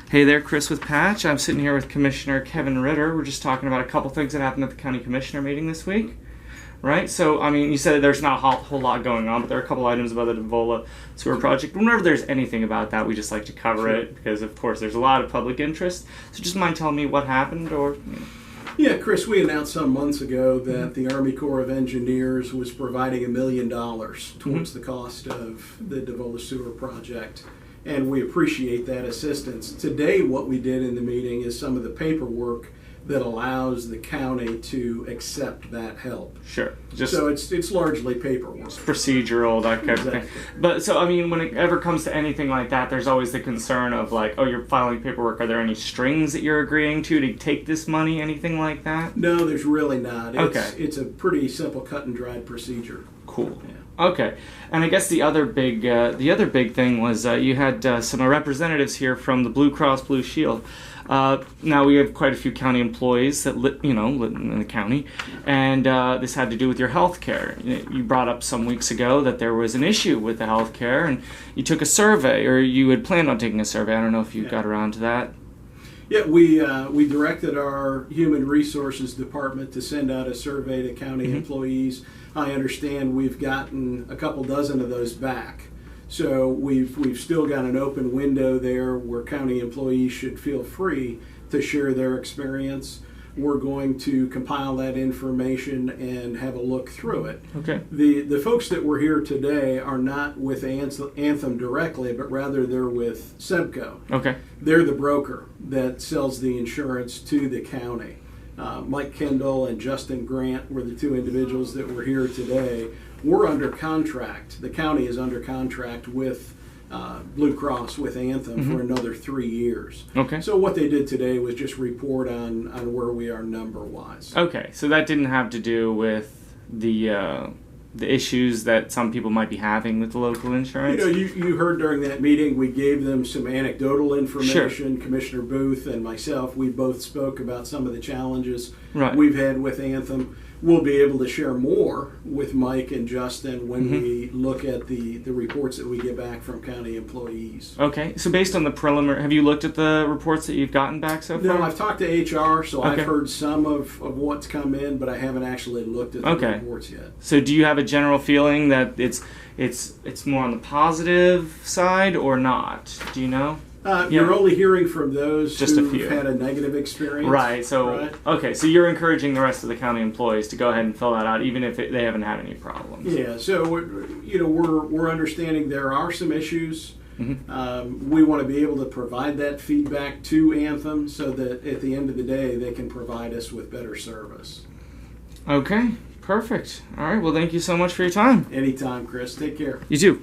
Hey there, Chris with Patch. I'm sitting here with Commissioner Kevin Ritter. We're just talking about a couple things that happened at the County Commissioner meeting this week, right? So, I mean, you said there's not a whole lot going on, but there are a couple items about the Devola Sewer Project. Whenever there's anything about that, we just like to cover it because, of course, there's a lot of public interest. So just mind telling me what happened or... Yeah, Chris, we announced some months ago that the Army Corps of Engineers was providing $1 million towards the cost of the Devola Sewer Project, and we appreciate that assistance. Today, what we did in the meeting is some of the paperwork that allows the county to accept that help. Sure. So it's largely paperwork. It's procedural, that kind of thing. But so, I mean, when it ever comes to anything like that, there's always the concern of like, oh, you're filing paperwork. Are there any strings that you're agreeing to take this money, anything like that? No, there's really not. Okay. It's a pretty simple cut and dried procedure. Cool. Yeah. Okay, and I guess the other big thing was you had some representatives here from the Blue Cross Blue Shield. Now we have quite a few county employees that live in the county, and this had to do with your health care. You brought up some weeks ago that there was an issue with the health care, and you took a survey, or you had planned on taking a survey. I don't know if you got around to that. Yeah, we directed our Human Resources Department to send out a survey to county employees. I understand we've gotten a couple dozen of those back. So we've still got an open window there where county employees should feel free to share their experience. We're going to compile that information and have a look through it. Okay. The folks that were here today are not with Anthem directly, but rather they're with Sebco. Okay. They're the broker that sells the insurance to the county. Mike Kendall and Justin Grant were the two individuals that were here today. We're under contract. The county is under contract with Blue Cross, with Anthem, for another 3 years. Okay. So what they did today was just report on where we are number-wise. Okay, so that didn't have to do with the issues that some people might be having with the local insurance? You know, you heard during that meeting, we gave them some anecdotal information. Sure. Commissioner Booth and myself, we both spoke about some of the challenges Right. we've had with Anthem. We'll be able to share more with Mike and Justin when we look at the reports that we get back from county employees. Okay, so based on the preliminary, have you looked at the reports that you've gotten back so far? No, I've talked to HR, so Okay. I've heard some of what's come in, but I haven't actually looked at the reports yet. So do you have a general feeling that it's more on the positive side or not? Do you know? You're only hearing from those Just a who've few. had a negative experience. Right. So Right. okay. So you're encouraging the rest of the county employees to go ahead and fill that out, even if they haven't had any problems. Yeah. So we're understanding there are some issues. We want to be able to provide that feedback to Anthem so that at the end of the day they can provide us with better service. Okay. Perfect. All right. Well, thank you so much for your time. Anytime, Chris. Take care. You too.